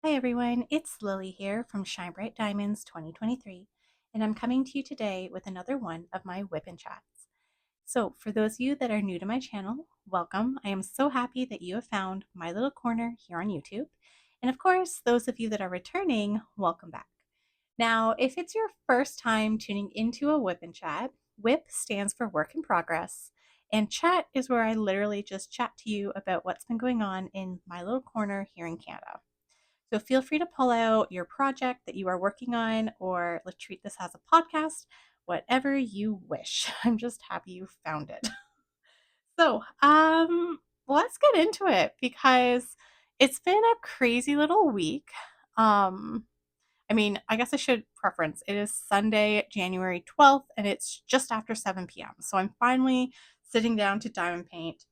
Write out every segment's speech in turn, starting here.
Hi everyone, it's Lily here from Shine Bright Diamonds 2023, and I'm coming to you today with another one of my WIP'n chats. So, for those of you that are new to my channel, welcome. I am so happy that you have found my little corner here on YouTube. And of course, those of you that are returning, welcome back. Now, if it's your first time tuning into a WIP'n chat, WIP stands for Work in Progress, and chat is where I literally just chat to you about what's been going on in my little corner here in Canada. So feel free to pull out your project that you are working on, or let's treat this as a podcast, whatever you wish. I'm just happy you found it. So, let's get into it because it's been a crazy little week. Um, I guess I should preference it is Sunday, January 12th, and it's just after 7 p.m. So I'm finally sitting down to diamond paint,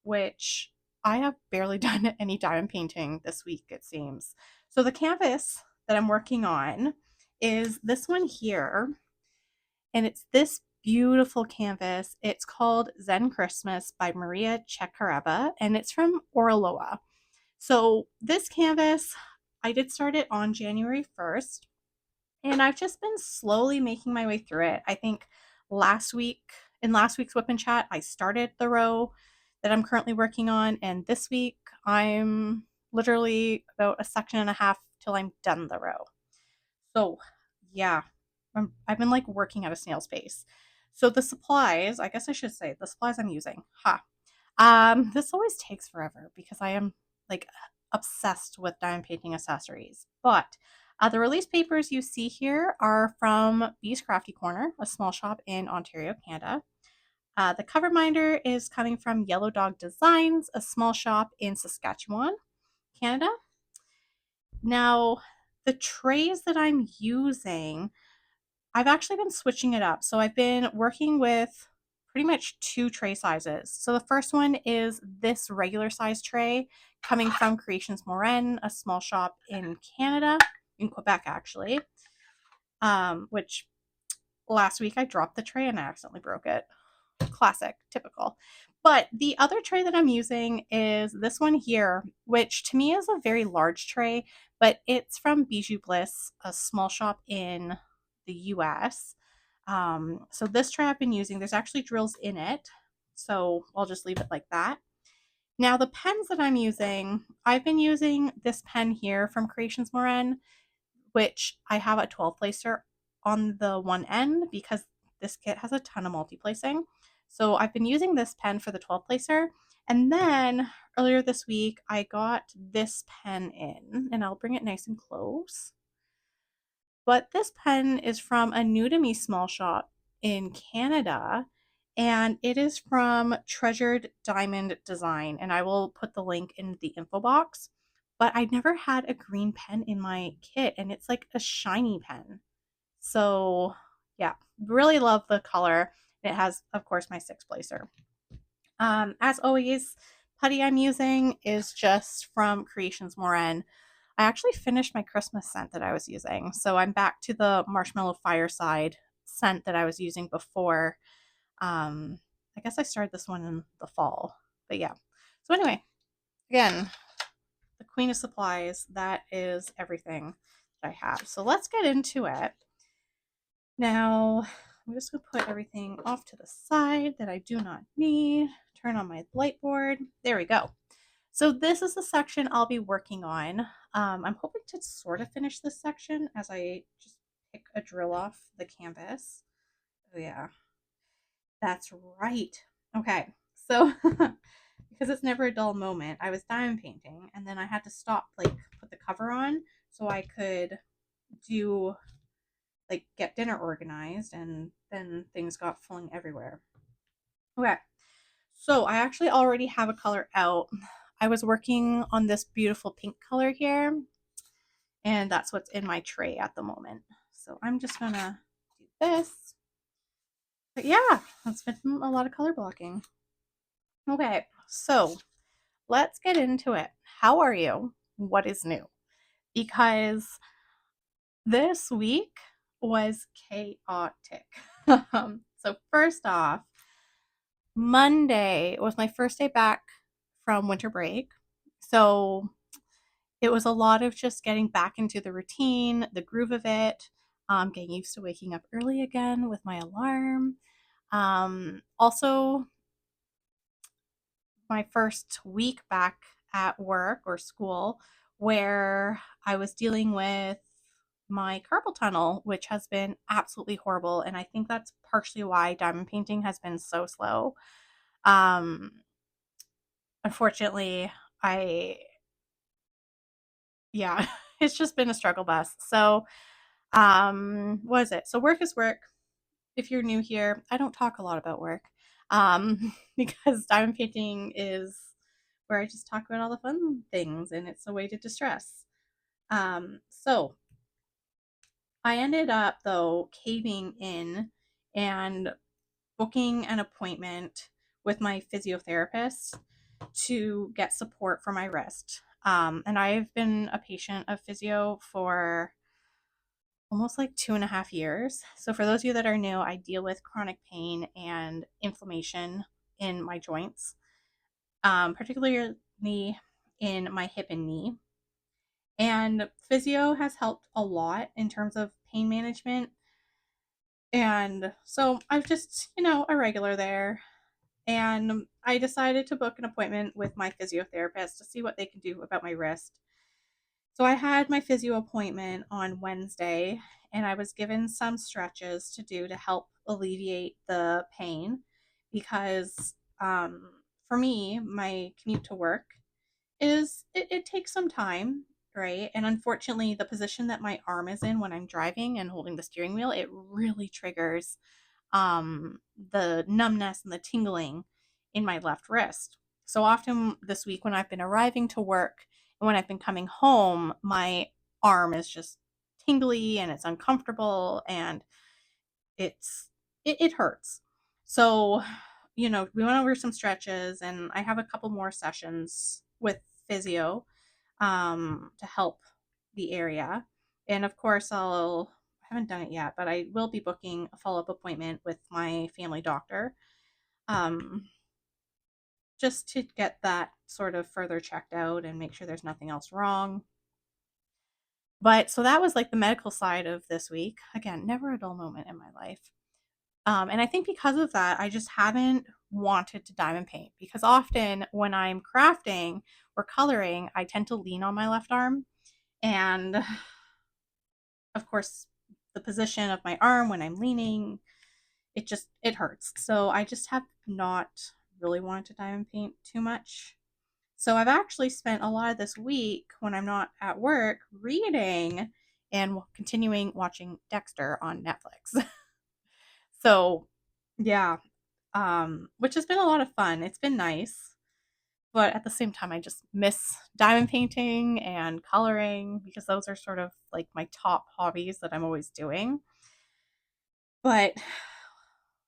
which I have barely done any diamond painting this week, it seems. So the canvas that I'm working on is this one here, and it's this beautiful canvas. It's called Zen Christmas by Maria Chekareva, and it's from Oraloa. So this canvas, I did start it on January 1st, and I've just been slowly making my way through it. I think last week, in last week's WIP'n chat, I started the row that I'm currently working on, and this week I'm literally about a section and a half till I'm done the row. So, yeah, I've been like working at a snail's pace. So the supplies, I guess I should say the supplies I'm using. This always takes forever because I am like obsessed with diamond painting accessories. But the release papers you see here are from Bee's Crafty Corner, a small shop in Ontario, Canada. The cover minder is coming from Yellow Dog Designs, a small shop in Saskatchewan, Canada. Now, the trays that I'm using, I've actually been switching it up. So I've been working with pretty much two tray sizes. So the first one is this regular size tray coming from Creations Morin, a small shop in Canada, in Quebec actually. Which last week I dropped the tray and I accidentally broke it. Classic, typical. But the other tray that I'm using is this one here, which to me is a very large tray, but it's from Bijou Bliss, a small shop in the US. So this tray I've been using, there's actually drills in it. So I'll just leave it like that. Now the pens that I'm using, I've been using this pen here from Creations Morin, which I have a 12 placer on the one end because this kit has a ton of multi-placing. So I've been using this pen for the 12 placer. And then earlier this week, I got this pen in, and I'll bring it nice and close. But this pen is from a new to me small shop in Canada, and it is from Treasured Diamond Design. And I will put the link in the info box. But I never had a green pen in my kit, and it's like a shiny pen. So, yeah, really love the color. It has, of course, my 6 placer. As always, putty I'm using is just from Creations Morin. I actually finished my Christmas scent that I was using. So I'm back to the Marshmallow Fireside scent that I was using before. I guess I started this one in the fall. But yeah. So anyway, again, the Queen of Supplies, that is everything that I have. So let's get into it. Now, I'm just going to put everything off to the side that I do not need. Turn on my light board. There we go. So this is the section I'll be working on. I'm hoping to sort of finish this section as I just pick a drill off the canvas. Oh yeah, that's right. Okay, so because it's never a dull moment, I was diamond painting and then I had to stop, like put the cover on so I could do like get dinner organized, and then things got falling everywhere. Okay, so I actually already have a color out. I was working on this beautiful pink color here, and that's what's in my tray at the moment. So I'm just gonna do this. But yeah, that's been a lot of color blocking. Okay, so let's get into it. How are you? What is new? Because this week was chaotic. So first off, Monday was my first day back from winter break. So it was a lot of just getting back into the routine, the groove of it, getting used to waking up early again with my alarm. Also, my first week back at work or school where I was dealing with my carpal tunnel, which has been absolutely horrible. And I think that's partially why diamond painting has been so slow. Um, Unfortunately, I, yeah, it's just been a struggle bus. So, what is it? So, work is work. If you're new here, I don't talk a lot about work because diamond painting is where I just talk about all the fun things and it's a way to distress. So I ended up, though, caving in and booking an appointment with my physiotherapist to get support for my wrist. And I've been a patient of physio for almost like 2.5 years. So, for those of you that are new, I deal with chronic pain and inflammation in my joints, particularly in my hip and knee. And physio has helped a lot in terms of pain management. And so I've just, a regular there. And I decided to book an appointment with my physiotherapist to see what they can do about my wrist. So I had my physio appointment on Wednesday, and I was given some stretches to do to help alleviate the pain because for me, my commute to work it takes some time, right? And unfortunately, the position that my arm is in when I'm driving and holding the steering wheel, it really triggers the numbness and the tingling in my left wrist. So often this week when I've been arriving to work and when I've been coming home, my arm is just tingly and it's uncomfortable and it hurts. So, we went over some stretches and I have a couple more sessions with physio to help the area. And of course, I haven't done it yet, but I will be booking a follow up appointment with my family doctor um, just to get that sort of further checked out and make sure there's nothing else wrong. But so that was like the medical side of this week. Again, never a dull moment in my life. And I think because of that, I just haven't wanted to diamond paint because often when I'm crafting or coloring, I tend to lean on my left arm. And of course, the position of my arm when I'm leaning, it hurts. So I just have not really wanted to diamond paint too much. So I've actually spent a lot of this week when I'm not at work reading and continuing watching Dexter on Netflix. So yeah, which has been a lot of fun. It's been nice. But at the same time, I just miss diamond painting and coloring because those are sort of like my top hobbies that I'm always doing. But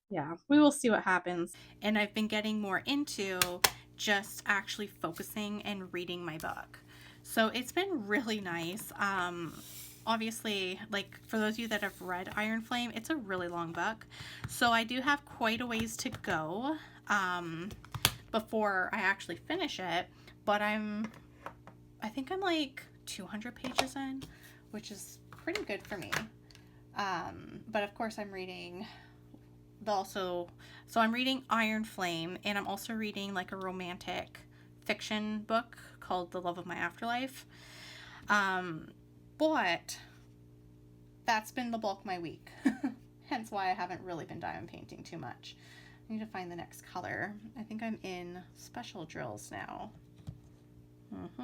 yeah, we will see what happens. And I've been getting more into just actually focusing and reading my book. So it's been really nice. Obviously, like for those of you that have read Iron Flame, it's a really long book. So I do have quite a ways to go before I actually finish it. But I think I'm like 200 pages in, which is pretty good for me. But of course, I'm reading so I'm reading Iron Flame, and I'm also reading like a romantic fiction book called The Love of My Afterlife. But that's been the bulk of my week. Hence why I haven't really been diamond painting too much. I need to find the next color. I think I'm in Special Drills now.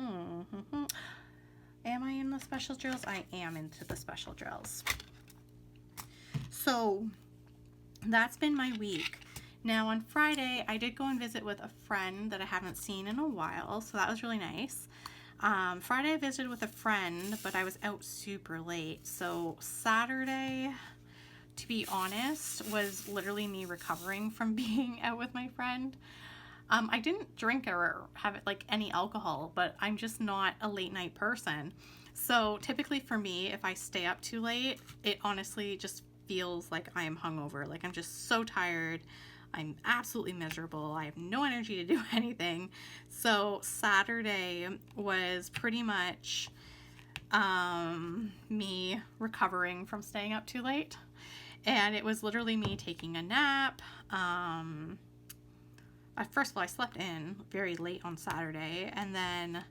Am I in the Special Drills? I am into the Special Drills. So that's been my week. Now on Friday, I did go and visit with a friend that I haven't seen in a while, so that was really nice. Friday I visited with a friend, but I was out super late. So Saturday, to be honest, was literally me recovering from being out with my friend. I didn't drink or have like any alcohol, but I'm just not a late night person. So typically for me, if I stay up too late, it honestly just feels like I am hungover. Like I'm just so tired. I'm absolutely miserable. I have no energy to do anything. So Saturday was pretty much me recovering from staying up too late. And it was literally me taking a nap. First of all, I slept in very late on Saturday, and then,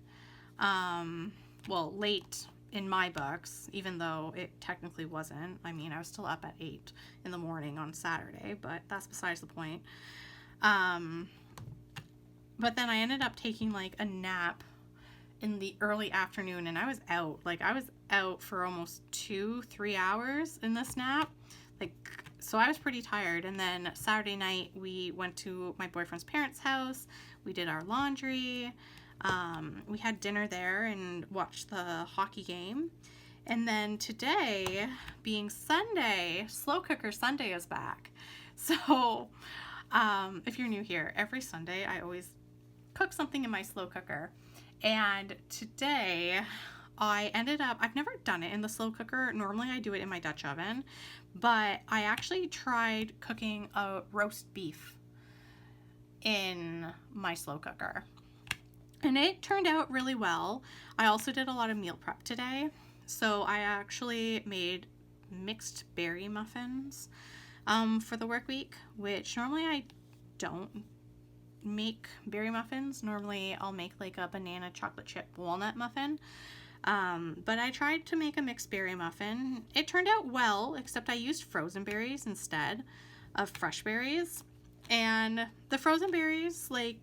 late in my books, even though it technically wasn't. I mean, I was still up at 8 in the morning on Saturday, but that's besides the point. But then I ended up taking like a nap in the early afternoon, and I was out. Like, I was out for almost 2-3 hours in this nap. So I was pretty tired. And then Saturday night, we went to my boyfriend's parents' house. We did our laundry. We had dinner there and watched the hockey game. And then today, being Sunday, Slow Cooker Sunday is back. So if you're new here, every Sunday I always cook something in my slow cooker. And today I ended up, I've never done it in the slow cooker. Normally I do it in my Dutch oven, but I actually tried cooking a roast beef in my slow cooker, and it turned out really well. I also did a lot of meal prep today. So I actually made mixed berry muffins for the work week, which normally I don't make berry muffins. Normally I'll make like a banana chocolate chip walnut muffin. But I tried to make a mixed berry muffin. It turned out well, except I used frozen berries instead of fresh berries. And the frozen berries, like,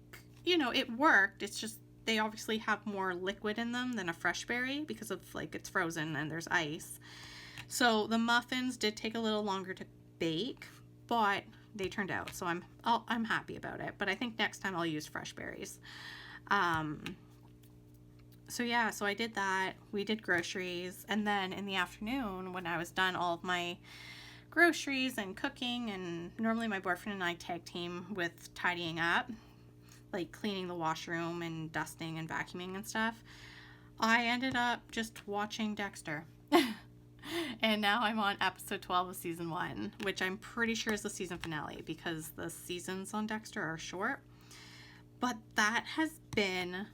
you know, it worked. It's just they obviously have more liquid in them than a fresh berry because of, like, it's frozen and there's ice. So the muffins did take a little longer to bake, but they turned out. So I'm happy about it. But I think next time I'll use fresh berries. So yeah, so I did that. We did groceries, and then in the afternoon when I was done all of my groceries and cooking, and normally my boyfriend and I tag team with tidying up, like cleaning the washroom and dusting and vacuuming and stuff, I ended up just watching Dexter. And now I'm on episode 12 of season 1, which I'm pretty sure is the season finale because the seasons on Dexter are short. But that has been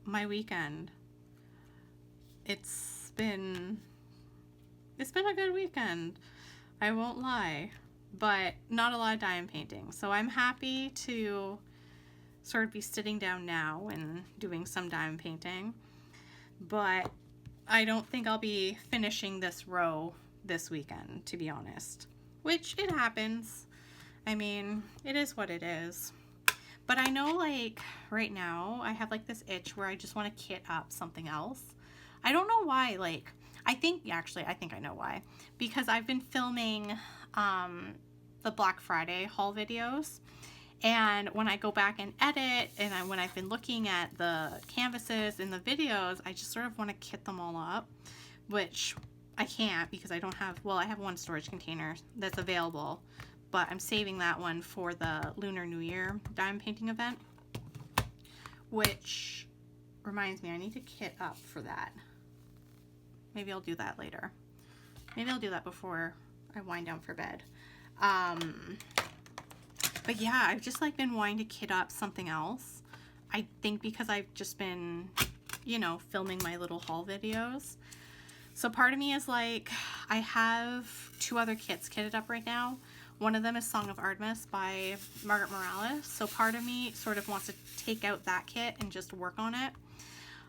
my weekend. It's been a good weekend, I won't lie, but not a lot of diamond painting. So I'm happy to sort of be sitting down now and doing some diamond painting, but I don't think I'll be finishing this row this weekend, to be honest, which it happens. I mean, it is what it is. But I know, like, right now, I have, like, this itch where I just want to kit up something else. I don't know why, like, I think I know why. Because I've been filming the Black Friday haul videos. And when I go back and edit, and when I've been looking at the canvases in the videos, I just sort of want to kit them all up. Which I can't because I don't have, well, I have one storage container that's available. But I'm saving that one for the Lunar New Year diamond painting event, which reminds me I need to kit up for that. Maybe I'll do that later. Maybe I'll do that before I wind down for bed. But yeah, I've just like been wanting to kit up something else. I think because I've just been, you know, filming my little haul videos. So part of me is like, I have 2 other kits kitted up right now. One of them is Song of Artemis by Margaret Morales. So part of me sort of wants to take out that kit and just work on it.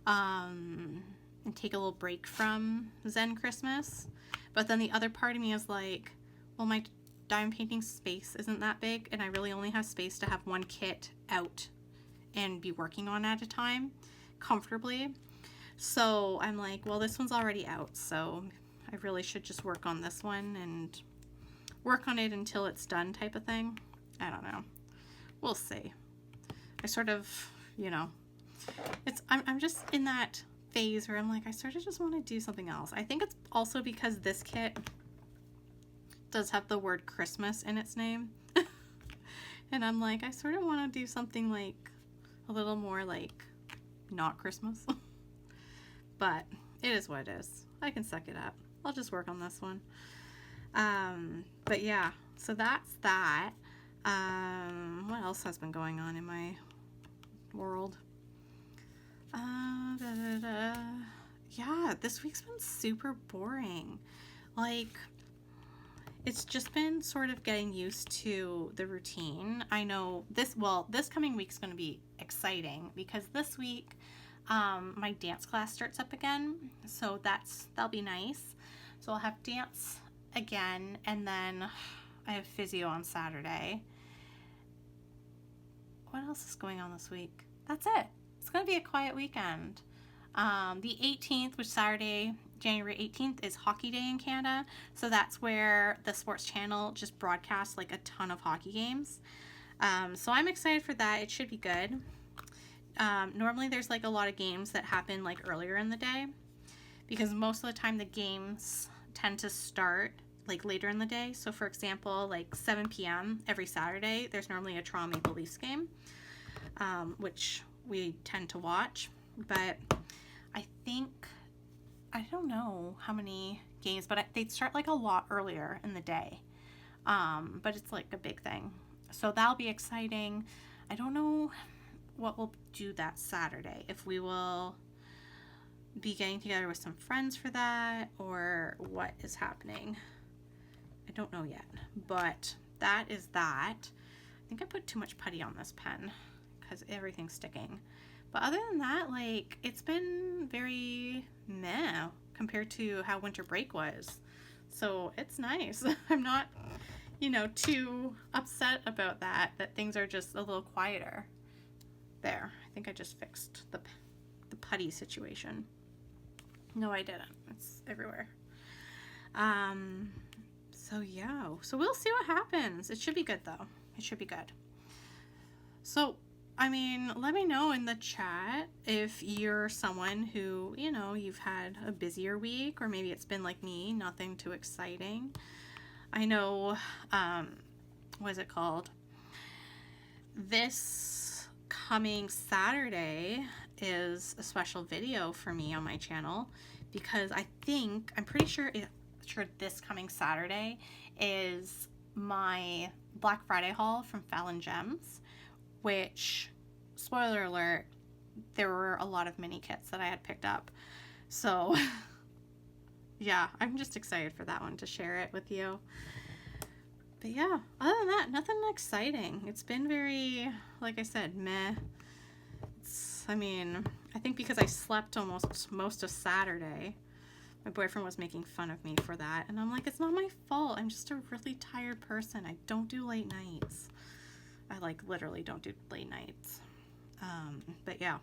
And take a little break from Zen Christmas. But then the other part of me is like, well, my diamond painting space isn't that big, and I really only have space to have one kit out and be working on at a time comfortably. So I'm like, well, this one's already out, so I really should just work on this one and work on it until it's done type of thing. I don't know. We'll see. I sort of, you know, I'm just in that phase where I'm like, I sort of just want to do something else. I think it's also because this kit does have the word Christmas in its name. And I'm like, I sort of want to do something like a little more like not Christmas. But it is what it is. I can suck it up. I'll just work on this one. But yeah, so that's that. What else has been going on in my world? Yeah, this week's been super boring. Like, it's just been sort of getting used to the routine. I know this coming week's going to be exciting because this week my dance class starts up again. So that'll be nice. So I'll have dance again, and then I have physio on Saturday. What else is going on this week? That's it. It's going to be a quiet weekend. The 18th, which Saturday, January 18th, is Hockey Day in Canada. So that's where the Sports Channel just broadcasts like a ton of hockey games. So I'm excited for that. It should be good. Normally there's like a lot of games that happen like earlier in the day because most of the time the games tend to start like later in the day. So for example, like 7 p.m. every Saturday, there's normally a Toronto Maple Leafs game, which we tend to watch. But I don't know how many games, but they start like a lot earlier in the day. But it's like a big thing. So that'll be exciting. I don't know what we'll do that Saturday. If we will be getting together with some friends for that or what is happening. I don't know yet. But that is that. I think I put too much putty on this pen because everything's sticking. But other than that, like, it's been very meh compared to how winter break was. So it's nice. I'm not, too upset about that things are just a little quieter. There. I think I just fixed the putty situation. No, I didn't. It's everywhere. So yeah. So we'll see what happens. It should be good, though. It should be good. So, I mean, let me know in the chat if you're someone who, you've had a busier week, or maybe it's been like me, nothing too exciting. I know, what is it called? This coming Saturday is a special video for me on my channel because I'm pretty sure this coming Saturday is my Black Friday haul from Fallon Gems, which, spoiler alert, there were a lot of mini kits that I had picked up. So yeah, I'm just excited for that one to share it with you. But yeah, other than that, nothing exciting. It's been very, like I said, meh. I think because I slept almost most of Saturday, my boyfriend was making fun of me for that. And I'm like, it's not my fault. I'm just a really tired person. I don't do late nights. I literally don't do late nights. But yeah,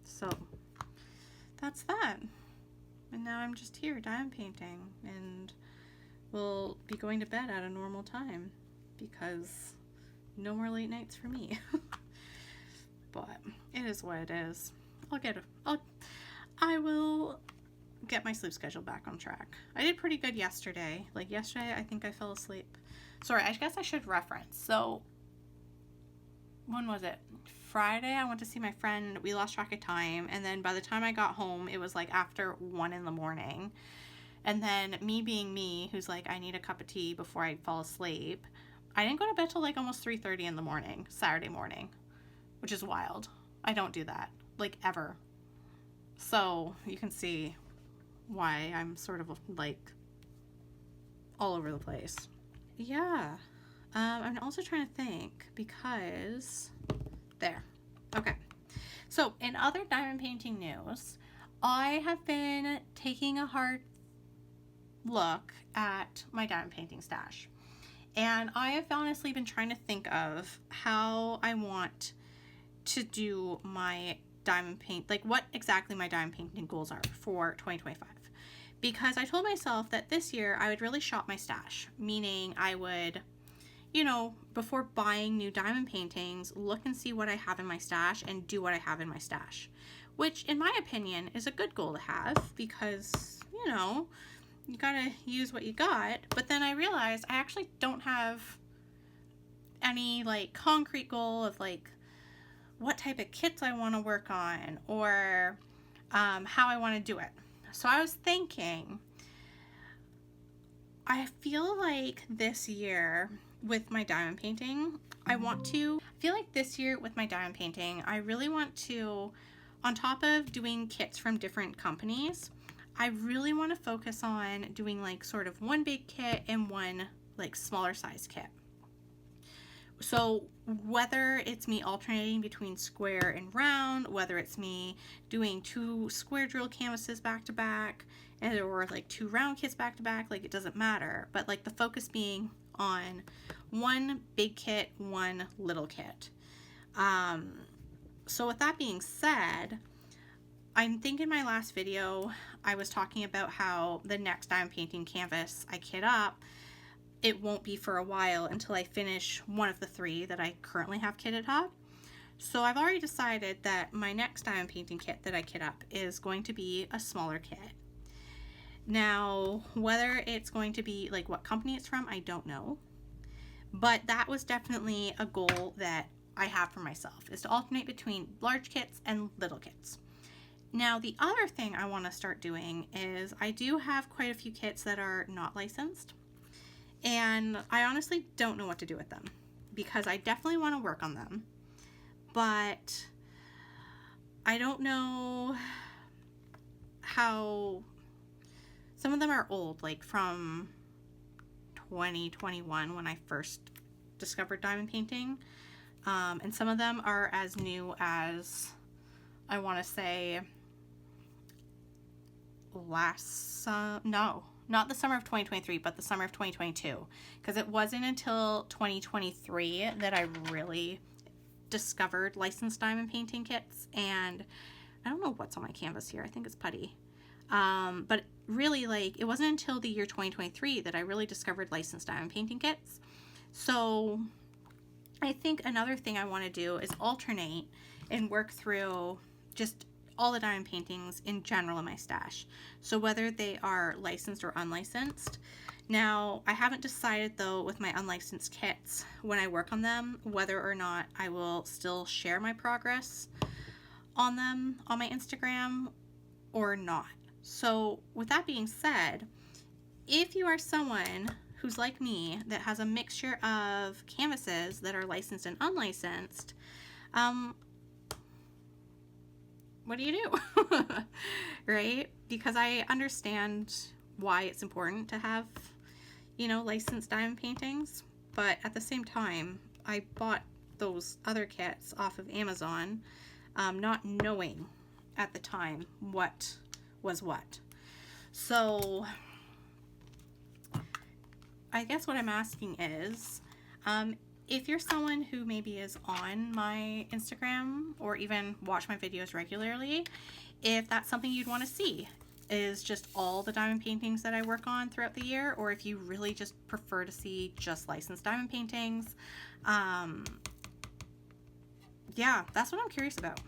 so that's that. And now I'm just here diamond painting, and we'll be going to bed at a normal time because no more late nights for me. But it is what it is. I will get my sleep schedule back on track. I did pretty good yesterday. Yesterday, I think I fell asleep. Sorry, I guess I should reference. So, when was it? Friday, I went to see my friend. We lost track of time. And then by the time I got home, it was after 1 in the morning. And then me being me, who's I need a cup of tea before I fall asleep, I didn't go to bed till almost 3:30 in the morning, Saturday morning, which is wild. I don't do that, ever. So you can see why I'm sort of all over the place. Yeah. I'm also trying to think because there. Okay. So in other diamond painting news, I have been taking a hard look at my diamond painting stash. And I have honestly been trying to think of how I want to do my diamond paint, what exactly my diamond painting goals are for 2025. Because I told myself that this year I would really shop my stash, meaning I would, before buying new diamond paintings, look and see what I have in my stash and do what I have in my stash, which in my opinion is a good goal to have because, you gotta use what you got. But then I realized I actually don't have any concrete goal of what type of kits I want to work on or how I want to do it. So I was thinking, I feel like this year with my diamond painting, I feel like this year with my diamond painting, I really want to, on top of doing kits from different companies, I really want to focus on doing like sort of one big kit and one like smaller size kit. So whether it's me alternating between square and round, whether it's me doing 2 square drill canvases back to back, or like 2 round kits back to back, like it doesn't matter. But like the focus being on one big kit, one little kit. So with that being said, I think in my last video, I was talking about how the next diamond painting canvas I kit up, it won't be for a while until I finish one of the 3 that I currently have kitted up. So I've already decided that my next diamond painting kit that I kit up is going to be a smaller kit. Now, whether it's going to be like what company it's from, I don't know. But that was definitely a goal that I have for myself, is to alternate between large kits and little kits. Now, the other thing I want to start doing is I do have quite a few kits that are not licensed. And I honestly don't know what to do with them because I definitely want to work on them. But I don't know how. Some of them are old, like from 2021 when I first discovered diamond painting. And some of them are as new as, I want to say, not the summer of 2023, but the summer of 2022. Because it wasn't until 2023 that I really discovered licensed diamond painting kits. And I don't know what's on my canvas here. I think it's putty. But really, like, it wasn't until the year 2023 that I really discovered licensed diamond painting kits. So I think another thing I want to do is alternate and work through just all the diamond paintings in general in my stash. So whether they are licensed or unlicensed. Now, I haven't decided though with my unlicensed kits when I work on them whether or not I will still share my progress on them on my Instagram or not. So with that being said, if you are someone who's like me that has a mixture of canvases that are licensed and unlicensed, what do you do? Right? Because I understand why it's important to have, licensed diamond paintings, but at the same time, I bought those other kits off of Amazon, not knowing at the time what was what. So I guess what I'm asking is, if you're someone who maybe is on my Instagram or even watch my videos regularly, if that's something you'd want to see, is just all the diamond paintings that I work on throughout the year, or if you really just prefer to see just licensed diamond paintings, yeah, that's what I'm curious about.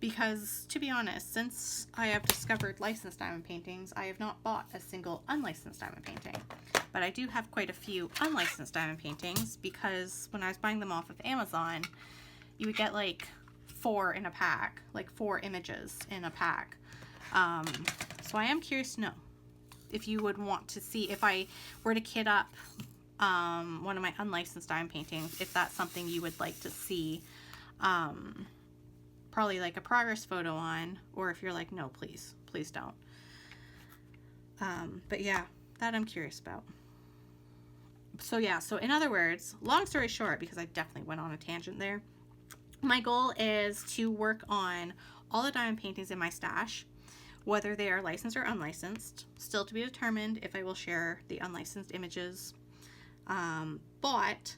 Because, to be honest, since I have discovered licensed diamond paintings, I have not bought a single unlicensed diamond painting. But I do have quite a few unlicensed diamond paintings because when I was buying them off of Amazon, you would get like 4 in a pack, like 4 images in a pack. So I am curious to know if you would want to see, if I were to kit up one of my unlicensed diamond paintings, if that's something you would like to see probably like a progress photo on, or if you're like, no, please don't. But yeah, that I'm curious about. So yeah, so in other words, long story short, because I definitely went on a tangent there, my goal is to work on all the diamond paintings in my stash, whether they are licensed or unlicensed, still to be determined if I will share the unlicensed images, but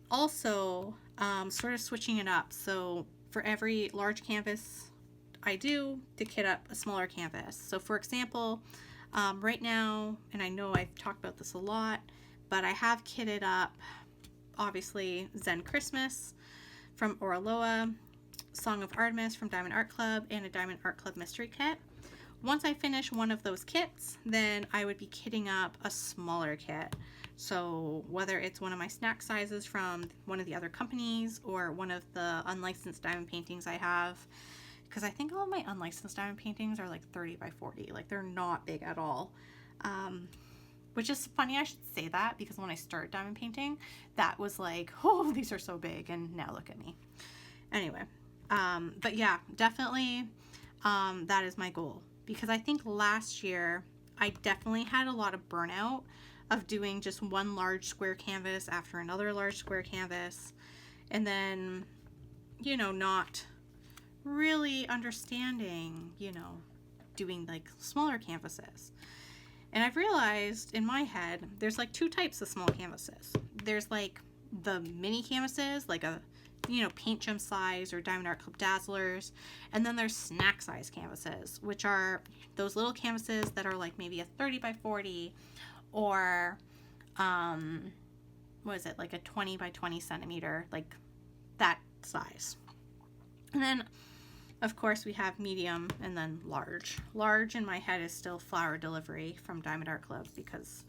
also sort of switching it up. So for every large canvas I do, to kit up a smaller canvas. So for example, right now, and I know I've talked about this a lot, but I have kitted up, obviously, Zen Christmas from Oraloa, Song of Artemis from Diamond Art Club, and a Diamond Art Club mystery kit. Once I finish one of those kits, then I would be kitting up a smaller kit. So whether it's one of my snack sizes from one of the other companies or one of the unlicensed diamond paintings I have, because I think all of my unlicensed diamond paintings are like 30 by 40, like they're not big at all. which is funny I should say that, because when I started diamond painting, that was like, oh, these are so big, and now look at me. Anyway, but yeah, definitely that is my goal, because I think last year I definitely had a lot of burnout of doing just one large square canvas after another large square canvas, and then, you know, not really understanding, you know, doing like smaller canvases. And I've realized in my head, there's like two types of small canvases. There's like the mini canvases, like a, you know, paint gem size or Diamond Art Club Dazzlers. And then there's snack size canvases, which are those little canvases that are like maybe a 30 by 40 or, what is it, like a 20 by 20 centimeter, like that size. And then, of course, we have medium and then large. Large in my head is still Flower Delivery from Diamond Art Club, because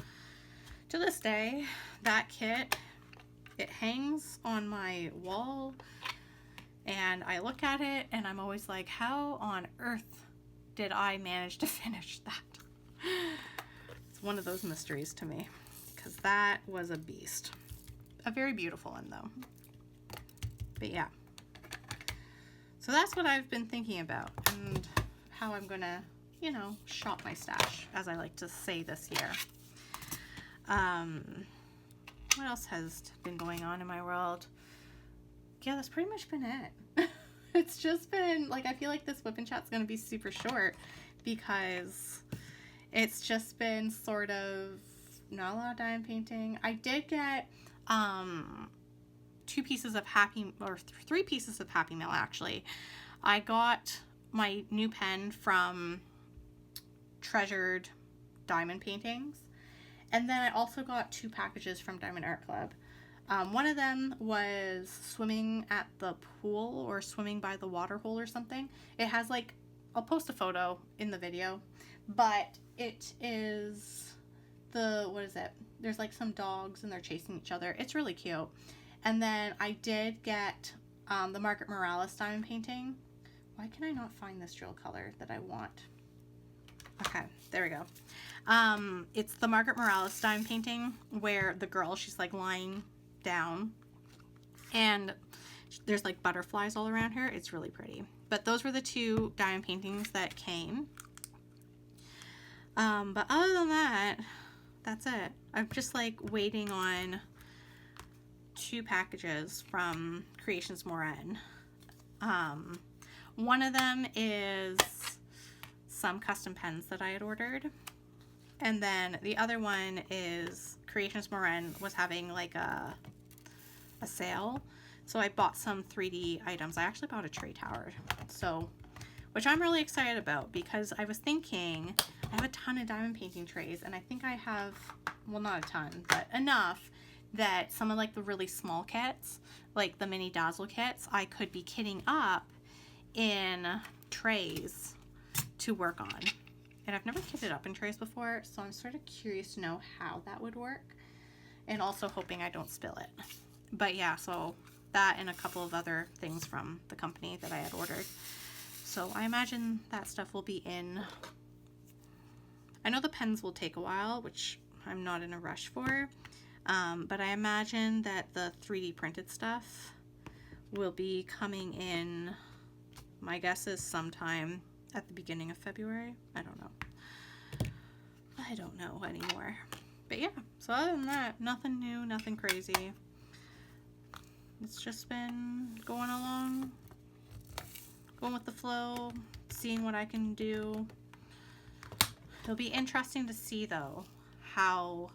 to this day, that kit, it hangs on my wall, and I look at it and I'm always like, how on earth did I manage to finish that? It's one of those mysteries to me, because that was a beast. A very beautiful one though. But yeah. So that's what I've been thinking about, and how I'm gonna, you know, shop my stash, as I like to say this year. What else has been going on in my world? Yeah, that's pretty much been it. It's just been, like, I feel like this WIP'n chat's gonna be super short, because it's just been sort of not a lot of diamond painting. I did get, three pieces of Happy Mail, actually. I got my new pen from Treasured Diamond Paintings, and then I also got 2 packages from Diamond Art Club. One of them was swimming at the pool, or swimming by the water hole or something. It has, like, I'll post a photo in the video, but it is what is it? There's like some dogs and they're chasing each other. It's really cute. And then I did get the Margaret Morales diamond painting. Why can I not find this drill color that I want? Okay, there we go. It's the Margaret Morales diamond painting where the girl, she's like lying down and there's like butterflies all around her. It's really pretty. But those were the 2 diamond paintings that came. But other than that, that's it. I'm just like waiting on 2 packages from Creations Morin. One of them is some custom pens that I had ordered, and then the other one is Creations Morin was having like a sale, so I bought some 3D items. I actually bought a tray tower, so, which I'm really excited about, because I was thinking I have a ton of diamond painting trays, and I think I have, well, not a ton, but enough that some of like the really small kits, like the mini dazzle kits, I could be kitting up in trays to work on. And I've never kitted up in trays before, so I'm sort of curious to know how that would work, and also hoping I don't spill it. But yeah, so that and a couple of other things from the company that I had ordered. So I imagine that stuff will be in. I know the pens will take a while, which I'm not in a rush for. But I imagine that the 3D printed stuff will be coming in, my guess is sometime at the beginning of February. I don't know anymore. But yeah, so other than that, nothing new, nothing crazy. It's just been going along, going with the flow, seeing what I can do. It'll be interesting to see though how,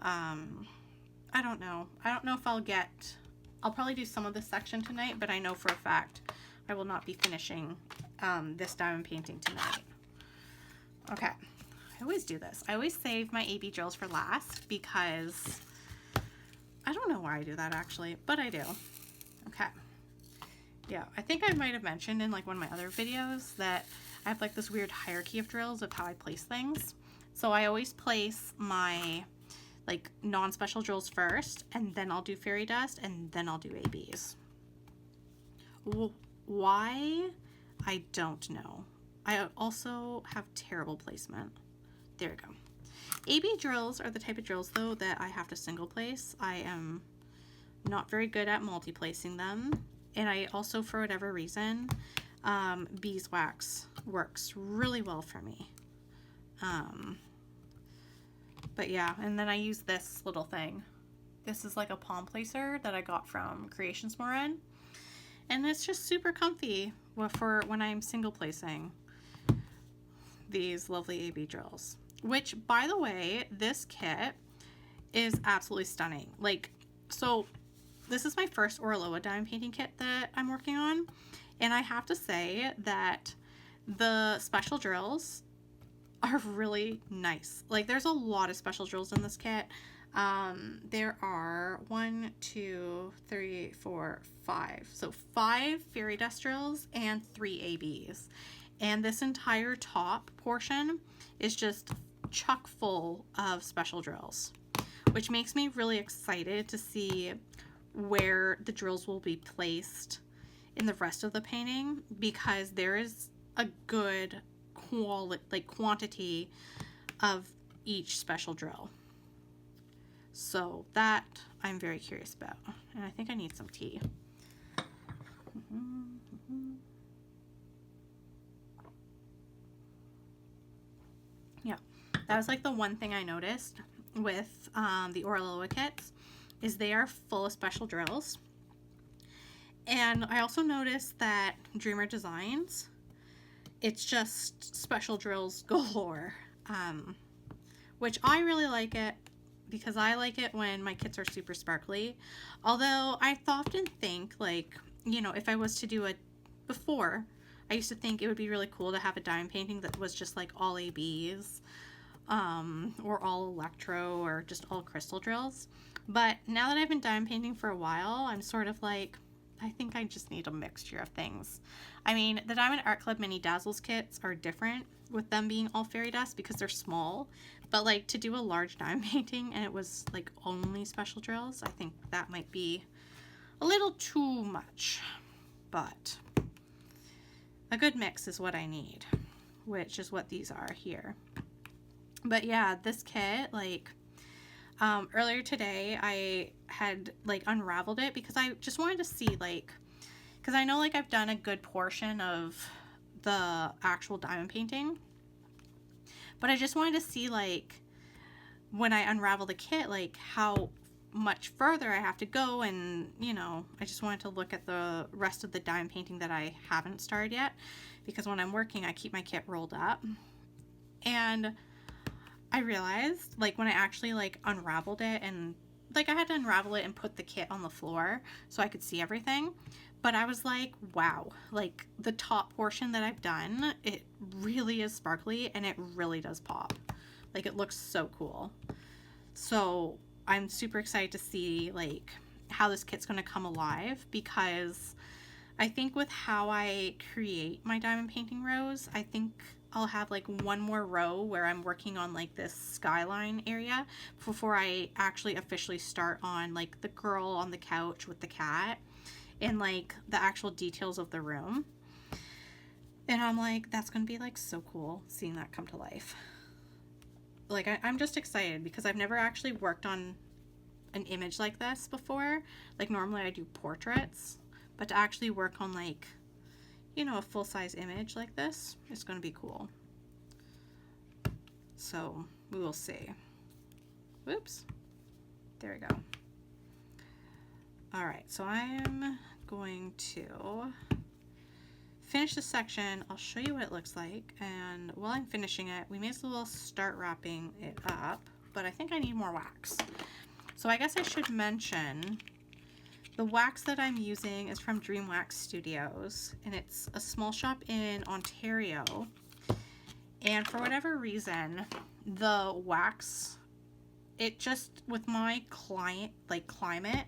I don't know if I'll probably do some of this section tonight, but I know for a fact I will not be finishing this diamond painting tonight. Okay, I always do this. I always save my AB drills for last, because I don't know why I do that actually, but I do. Okay. Yeah, I think I might have mentioned in like one of my other videos that I have like this weird hierarchy of drills of how I place things. So I always place my like non-special drills first, and then I'll do fairy dust, and then I'll do ABs. Why? I don't know. I also have terrible placement. There we go. AB drills are the type of drills though that I have to single place. I am not very good at multi-placing them, and I also, for whatever reason, beeswax works really well for me. But yeah, and then I use this little thing. This is like a palm placer that I got from Creations Morin, and it's just super comfy for when I'm single placing these lovely AB drills. Which, by the way, this kit is absolutely stunning. Like, so this is my first Orloa diamond painting kit that I'm working on, and I have to say that the special drills are really nice. Like, there's a lot of special drills in this kit. There are 1, 2, 3, 4, 5. So 5 fairy dust drills and 3 ABs. And this entire top portion is just chock full of special drills, which makes me really excited to see where the drills will be placed in the rest of the painting, because there is a good quantity of each special drill. So that I'm very curious about, and I think I need some tea. Yeah, that was like the one thing I noticed with the Orloa kits, is they are full of special drills. And I also noticed that Dreamer Designs, it's just special drills galore, which I really like it, because I like it when my kits are super sparkly. Although I often think, like, you know, if I was to do it before, I used to think it would be really cool to have a diamond painting that was just like all ABs, or all electro, or just all crystal drills. But now that I've been diamond painting for a while, I'm sort of like, I think I just need a mixture of things. I mean, the Diamond Art Club Mini Dazzles kits are different with them being all fairy dust because they're small. But like, to do a large diamond painting and it was like only special drills, I think that might be a little too much. But a good mix is what I need, which is what these are here. But yeah, this kit, like, earlier today I had like unraveled it because I just wanted to see, like, because I know like I've done a good portion of the actual diamond painting, but I just wanted to see, like, when I unravel the kit, like how much further I have to go, and you know, I just wanted to look at the rest of the diamond painting that I haven't started yet, because when I'm working I keep my kit rolled up. And I realized, like, when I actually like unraveled it, and like I had to unravel it and put the kit on the floor so I could see everything, but I was like, wow, like the top portion that I've done, it really is sparkly and it really does pop. Like, it looks so cool. So I'm super excited to see like how this kit's going to come alive, because I think with how I create my diamond painting rows, I think I'll have like one more row where I'm working on like this skyline area before I actually officially start on like the girl on the couch with the cat and like the actual details of the room. And I'm like, that's gonna be like so cool seeing that come to life. Like, I'm just excited because I've never actually worked on an image like this before. Like, normally I do portraits, but to actually work on, like, you know, a full-size image like this is going to be cool. So we will see. Whoops. There we go. All right, so I'm going to finish this section. I'll show you what it looks like, and while I'm finishing it, we may as well start wrapping it up, but I think I need more wax. So I guess I should mention the wax that I'm using is from Dream Wax Studios, and it's a small shop in Ontario. And for whatever reason, the wax, it just, with my climate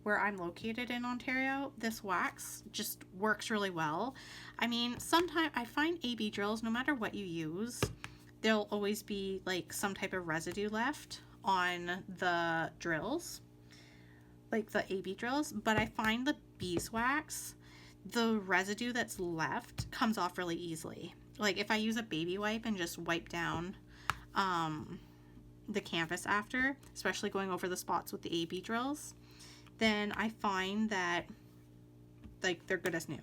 where I'm located in Ontario, this wax just works really well. I mean, sometimes I find AB drills, no matter what you use, there'll always be like some type of residue left on the drills, like the AB drills, but I find the beeswax, the residue that's left comes off really easily. Like, if I use a baby wipe and just wipe down the canvas after, especially going over the spots with the AB drills, then I find that like they're good as new.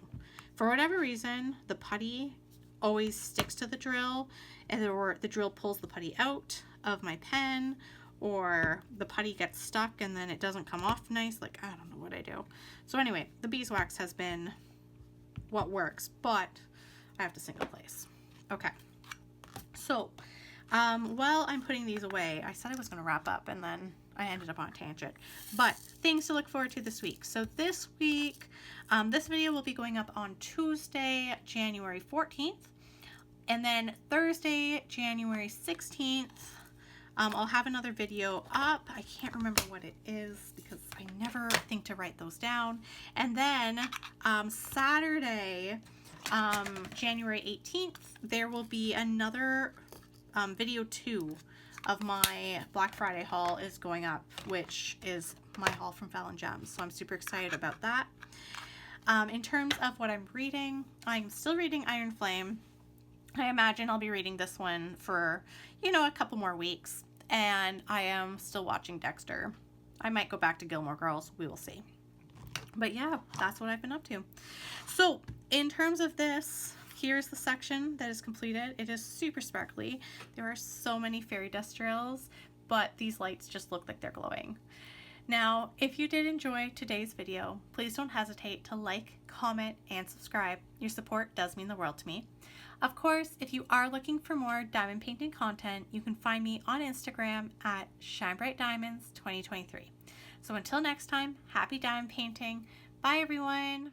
For whatever reason, the putty always sticks to the drill, or the drill pulls the putty out of my pen, or the putty gets stuck and then it doesn't come off nice. Like, I don't know what I do. So anyway, the beeswax has been what works, but I have to single place. Okay. So, while I'm putting these away, I said I was going to wrap up and then I ended up on a tangent. But things to look forward to this week. So this week, this video will be going up on Tuesday, January 14th. And then Thursday, January 16th, I'll have another video up. I can't remember what it is because I never think to write those down. And then Saturday, January 18th, there will be another video 2 of my Black Friday haul is going up, which is my haul from Fallon Gems. So I'm super excited about that. In terms of what I'm reading, I'm still reading Iron Flame. I imagine I'll be reading this one for, you know, a couple more weeks. And I am still watching Dexter. I might go back to Gilmore Girls. We will see. But yeah, that's what I've been up to. So in terms of this, here's the section that is completed. It is super sparkly. There are so many fairy dust drills, but these lights just look like they're glowing. Now, if you did enjoy today's video, please don't hesitate to like, comment, and subscribe. Your support does mean the world to me. Of course, if you are looking for more diamond painting content, you can find me on Instagram at ShineBrightDiamonds2023. So until next time, happy diamond painting. Bye everyone!